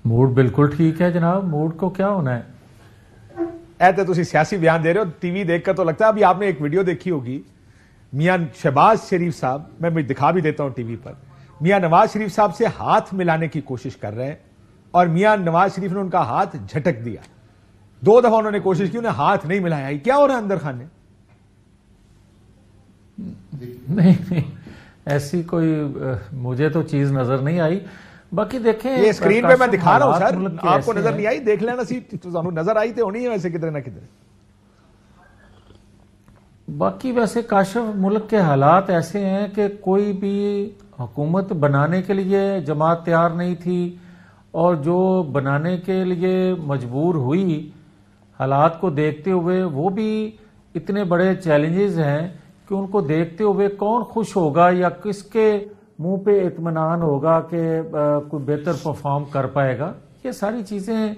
Mood بالکل ٹھیک ہے جناب, موڈ کو کیا ہونا ہے. ایسے تسی سیاسی بیان دے رہے ہو, ٹی وی دیکھ کر تو لگتا ہے. ابھی آپ نے ایک ویڈیو دیکھی ہوگی, میاں شہباز شریف صاحب, میں دکھا بھی دیتا ہوں ٹی وی پر, میاں نواز شریف صاحب سے ہاتھ ملانے کی کوشش کر رہے ہیں اور میاں نواز شریف نے ان کا ہاتھ جھٹک دیا. 2 دفعہ انہوں نے کوشش کی, انہیں ہاتھ نہیں ملایا. کیا ہو رہا ہے اندر خانے؟ نہیں ایسی کوئی مجھے تو چیز نظر نہیں آئی. باقی دیکھیں یہ اسکرین پہ میں دکھا رہا ہوں سر, آپ کو نظر نہیں آئی؟ دیکھ لینا سی, نظر آئی تو ہونی ہے ویسے کدھر نہ کدھر. باقی ویسے کاشف ملک کے حالات ایسے ہیں کہ کوئی بھی حکومت بنانے کے لیے جماعت تیار نہیں تھی, اور جو بنانے کے لیے مجبور ہوئی حالات کو دیکھتے ہوئے, وہ بھی اتنے بڑے چیلنجز ہیں کہ ان کو دیکھتے ہوئے کون خوش ہوگا یا کس کے منہ پہ اطمینان ہوگا کہ کوئی بہتر پرفارم کر پائے گا. یہ ساری چیزیں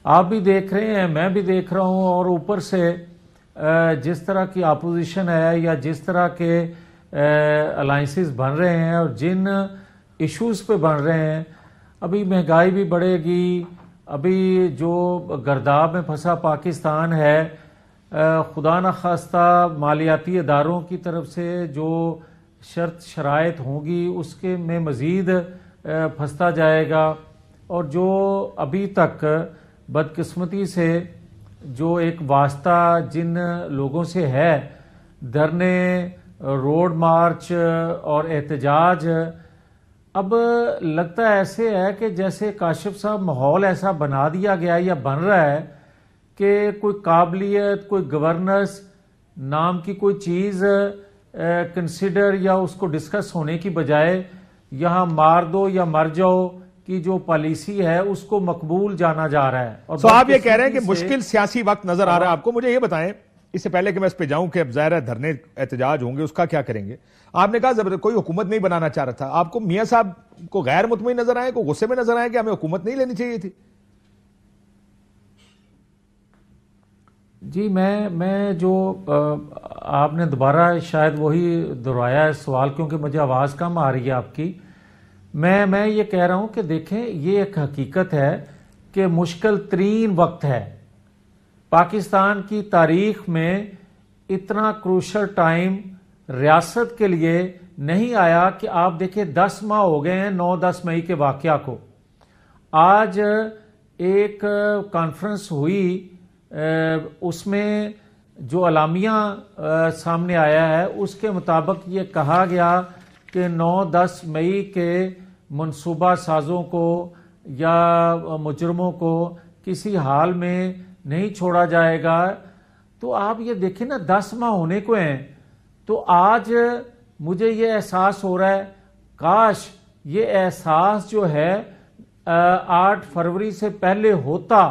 آپ بھی دیکھ رہے ہیں, میں بھی دیکھ رہا ہوں, اور اوپر سے جس طرح کی اپوزیشن ہے یا جس طرح کے الائنسز بن رہے ہیں اور جن ایشوز پہ بن رہے ہیں. ابھی مہنگائی بھی بڑھے گی, ابھی جو گرداب میں پھنسا پاکستان ہے, خدا نخواستہ مالیاتی اداروں کی طرف سے جو شرط شرائط ہوں گی اس کے میں مزید پھنستا جائے گا. اور جو ابھی تک بدقسمتی سے جو ایک واسطہ جن لوگوں سے ہے, دھرنے, روڈ مارچ اور احتجاج, اب لگتا ایسے ہے کہ جیسے کاشف صاحب ماحول ایسا بنا دیا گیا یا بن رہا ہے کہ کوئی قابلیت, کوئی گورننس نام کی کوئی چیز کنسیڈر یا اس کو ڈسکس ہونے کی بجائے یہاں مار دو یا مر جاؤ کی جو پالیسی ہے اس کو مقبول جانا جا رہا ہے. اور آپ یہ کہہ رہے ہیں کہ مشکل سیاسی وقت نظر آ رہا ہے آپ کو. مجھے یہ بتائیں اس سے پہلے کہ میں اس پہ جاؤں کہ اب ظاہر ہے دھرنے احتجاج ہوں گے, اس کا کیا کریں گے. آپ نے کہا کوئی حکومت نہیں بنانا چاہ رہا تھا. آپ کو میاں صاحب کو غیر مطمئن نظر آئے, کو غصے میں نظر آئے کہ ہمیں حکومت نہیں لینی چاہیے تھی؟ جی میں جو آپ نے دوبارہ شاید وہی دہرایا ہے سوال, کیونکہ مجھے آواز کم آ رہی ہے آپ کی. میں یہ کہہ رہا ہوں کہ دیکھیں یہ ایک حقیقت ہے کہ مشکل ترین وقت ہے پاکستان کی تاریخ میں. اتنا کروشل ٹائم ریاست کے لیے نہیں آیا کہ آپ دیکھیں 10 ماہ ہو گئے ہیں 9-10 مئی کے واقعہ کو. آج ایک کانفرنس ہوئی, اس میں جو اعلامیہ سامنے آیا ہے اس کے مطابق یہ کہا گیا کہ 9-10 مئی کے منصوبہ سازوں کو یا مجرموں کو کسی حال میں نہیں چھوڑا جائے گا. تو آپ یہ دیکھیں نا 10 ماہ ہونے کو ہیں, تو آج مجھے یہ احساس ہو رہا ہے کاش یہ احساس جو ہے 8 فروری سے پہلے ہوتا,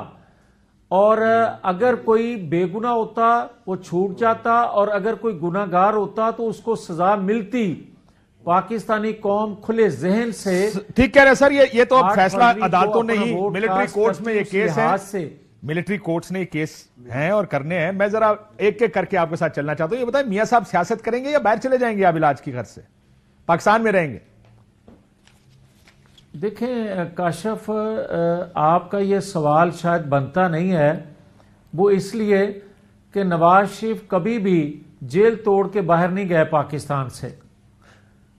اور اگر کوئی بے گناہ ہوتا وہ چھوٹ جاتا, اور اگر کوئی گناہ گار ہوتا تو اس کو سزا ملتی. پاکستانی قوم کھلے ذہن سے. ٹھیک کہہ رہے سر, یہ تو اب فیصلہ عدالتوں نے ہی, ملٹری کورٹس میں یہ کیس ہے, ملٹری کورٹس نے یہ کیس ہیں اور کرنے ہیں. میں ذرا ایک ایک کر کے آپ کے ساتھ چلنا چاہتا ہوں. یہ بتائیں میاں صاحب سیاست کریں گے یا باہر چلے جائیں گے آپ علاج کی غرض سے, پاکستان میں رہیں گے؟ دیکھیں کاشف, آپ کا یہ سوال شاید بنتا نہیں ہے, وہ اس لیے کہ نواز شریف کبھی بھی جیل توڑ کے باہر نہیں گئے پاکستان سے.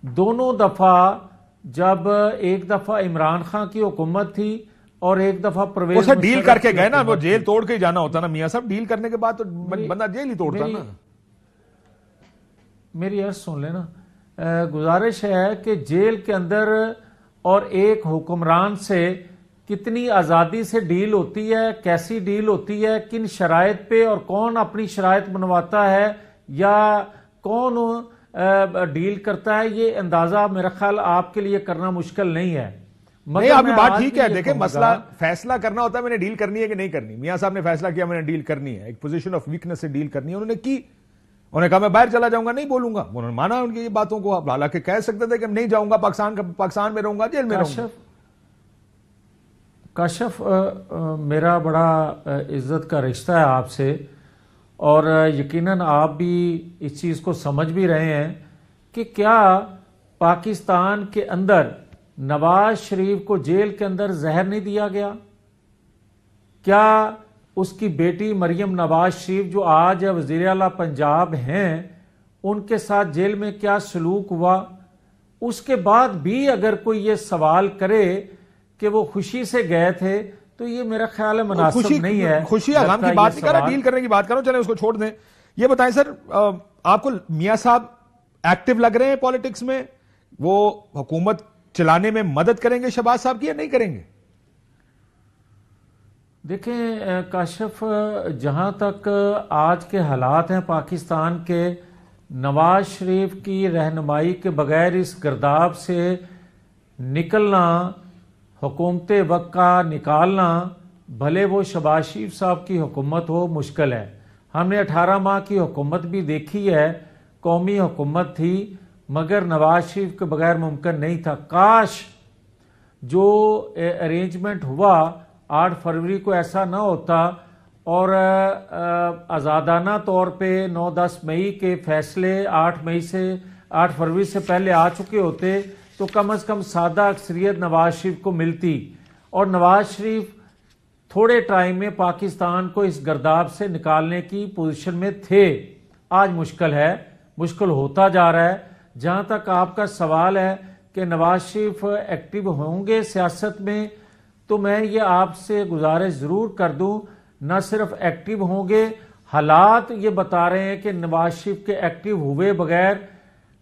دونوں دفعہ, جب ایک دفعہ عمران خان کی حکومت تھی اور ایک دفعہ پرویز مشرف ڈیل کر کے گئے نا, وہ جیل توڑ کے جانا ہوتا نا میاں صاحب. ڈیل کرنے کے بعد تو بندہ جیل ہی توڑتا نا. میری عرض سن لینا, گزارش ہے کہ جیل کے اندر اور ایک حکمران سے کتنی آزادی سے ڈیل ہوتی ہے, کیسی ڈیل ہوتی ہے, کن شرائط پہ, اور کون اپنی شرائط منواتا ہے یا کون ڈیل کرتا ہے, یہ اندازہ میرا خیال آپ کے لیے کرنا مشکل نہیں ہے. نہیں آپ کی بات ٹھیک ہے. دیکھیں مسئلہ فیصلہ کرنا ہوتا ہے میں نے ڈیل کرنی ہے کہ نہیں کرنی. میاں صاحب نے فیصلہ کیا میں نے ڈیل کرنی ہے, ایک پوزیشن آف ویکنس سے ڈیل کرنی ہے, انہوں نے کی. انہوں نے کہا میں باہر چلا جاؤں گا, نہیں بولوں گا. انہوں نے مانا ان کی یہ باتوں کو. حالانکہ کہہ سکتے تھے کہ نہیں جاؤں گا پاکستان میں رہوں گا, جیل میں رہوں گا. کاشف, میرا بڑا عزت کا رشتہ ہے آپ سے, اور یقیناً آپ بھی اس چیز کو سمجھ بھی رہے ہیں کہ کیا پاکستان کے اندر نواز شریف کو جیل کے اندر زہر نہیں دیا گیا؟ کیا اس کی بیٹی مریم نواز شریف جو آج وزیر اعلیٰ پنجاب ہیں ان کے ساتھ جیل میں کیا سلوک ہوا؟ اس کے بعد بھی اگر کوئی یہ سوال کرے کہ وہ خوشی سے گئے تھے تو یہ میرا خیال ہے مناسب نہیں ہے. خوشی غم کی بات نہیں کر رہا, ڈیل کرنے کی بات کر رہا ہوں, چلیں اس کو چھوڑ دیں. یہ بتائیں سر, آپ کو میاں صاحب ایکٹیو لگ رہے ہیں پالیٹکس میں؟ وہ حکومت چلانے میں مدد کریں گے شہباز صاحب کی یا نہیں کریں گے؟ دیکھیں کاشف, جہاں تک آج کے حالات ہیں پاکستان کے, نواز شریف کی رہنمائی کے بغیر اس گرداب سے نکلنا, حکومت وقت کا نکالنا, بھلے وہ شہباز شریف صاحب کی حکومت ہو, مشکل ہے. ہم نے 18 ماہ کی حکومت بھی دیکھی ہے, قومی حکومت تھی, مگر نواز شریف کے بغیر ممکن نہیں تھا. کاش جو ارینجمنٹ ہوا 8 فروری کو ایسا نہ ہوتا اور آزادانہ طور پہ 9-10 مئی کے فیصلے 8 فروری سے پہلے آ چکے ہوتے تو کم از کم سادہ اکثریت نواز شریف کو ملتی, اور نواز شریف تھوڑے ٹائم میں پاکستان کو اس گرداب سے نکالنے کی پوزیشن میں تھے. آج مشکل ہے, مشکل ہوتا جا رہا ہے. جہاں تک آپ کا سوال ہے کہ نواز شریف ایکٹیو ہوں گے سیاست میں, تو میں یہ آپ سے گزارش ضرور کر دوں, نہ صرف ایکٹیو ہوں گے, حالات یہ بتا رہے ہیں کہ نواز شریف کے ایکٹیو ہوئے بغیر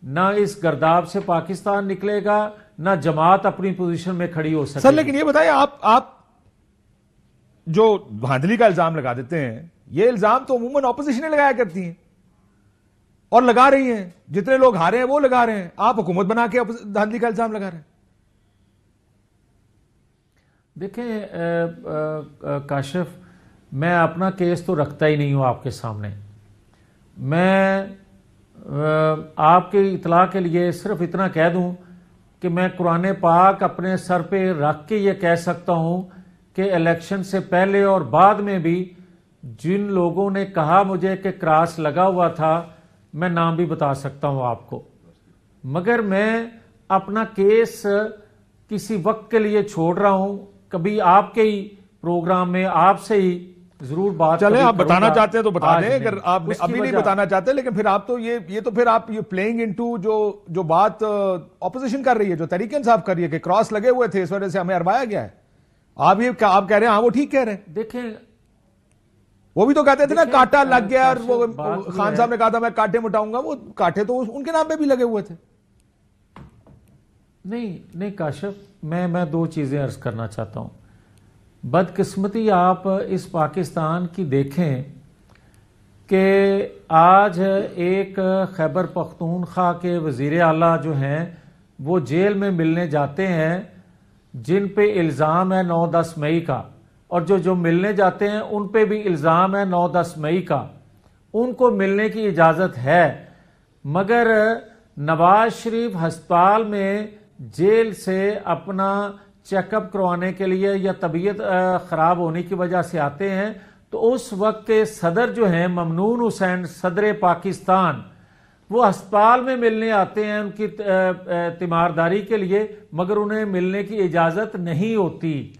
نہ اس گرداب سے پاکستان نکلے گا, نہ جماعت اپنی پوزیشن میں کھڑی ہو سکے. سر لیکن یہ بتائیں, آپ جو دھاندلی کا الزام لگا دیتے ہیں, یہ الزام تو عموماً اپوزیشن لگایا کرتی ہیں اور لگا رہی ہیں, جتنے لوگ ہارے ہیں وہ لگا رہے ہیں, آپ حکومت بنا کے دھاندلی کا الزام لگا رہے ہیں. دیکھیں کاشف, میں اپنا کیس تو رکھتا ہی نہیں ہوں آپ کے سامنے. میں آپ کی اطلاع کے لیے صرف اتنا کہہ دوں کہ میں قرآن پاک اپنے سر پہ رکھ کے یہ کہہ سکتا ہوں کہ الیکشن سے پہلے اور بعد میں بھی جن لوگوں نے کہا مجھے کہ کراس لگا ہوا تھا, میں نام بھی بتا سکتا ہوں آپ کو, مگر میں اپنا کیس کسی وقت کے لیے چھوڑ رہا ہوں. کبھی آپ کے ہی پروگرام میں آپ سے ہی ضرور بات, چلیں آپ بتانا چاہتے ہیں تو بتا دیں, اگر آپ ابھی نہیں بتانا چاہتے. لیکن پھر آپ تو یہ تو پھر آپ یہ پلینگ انٹو جو بات اپوزیشن کر رہی ہے, جو تحریک انصاف کر رہی ہے کہ کراس لگے ہوئے تھے اس وجہ سے ہمیں ہروایا گیا ہے, آپ کہہ رہے ہیں ہاں وہ ٹھیک کہہ رہے ہیں. دیکھیں وہ بھی تو کہتے تھے نا کانٹا لگ گیا, اور وہ خان صاحب نے کہا تھا میں کانٹے مٹاؤں گا, وہ کانٹے تو ان کے نام پہ بھی لگے ہوئے تھے. نہیں کاشف, میں 2 چیزیں عرض کرنا چاہتا ہوں. بدقسمتی آپ اس پاکستان کی دیکھیں کہ آج ایک خیبر پختونخوا کے وزیر اعلیٰ جو ہیں وہ جیل میں ملنے جاتے ہیں, جن پہ الزام ہے 9-10 مئی کا, اور جو ملنے جاتے ہیں ان پہ بھی الزام ہے 9-10 مئی کا. ان کو ملنے کی اجازت ہے, مگر نواز شریف ہسپتال میں جیل سے اپنا چیک اپ کروانے کے لیے یا طبیعت خراب ہونے کی وجہ سے آتے ہیں, تو اس وقت کے صدر جو ہیں ممنون حسین, صدر پاکستان, وہ ہسپتال میں ملنے آتے ہیں ان کی تیمارداری کے لیے, مگر انہیں ملنے کی اجازت نہیں ہوتی.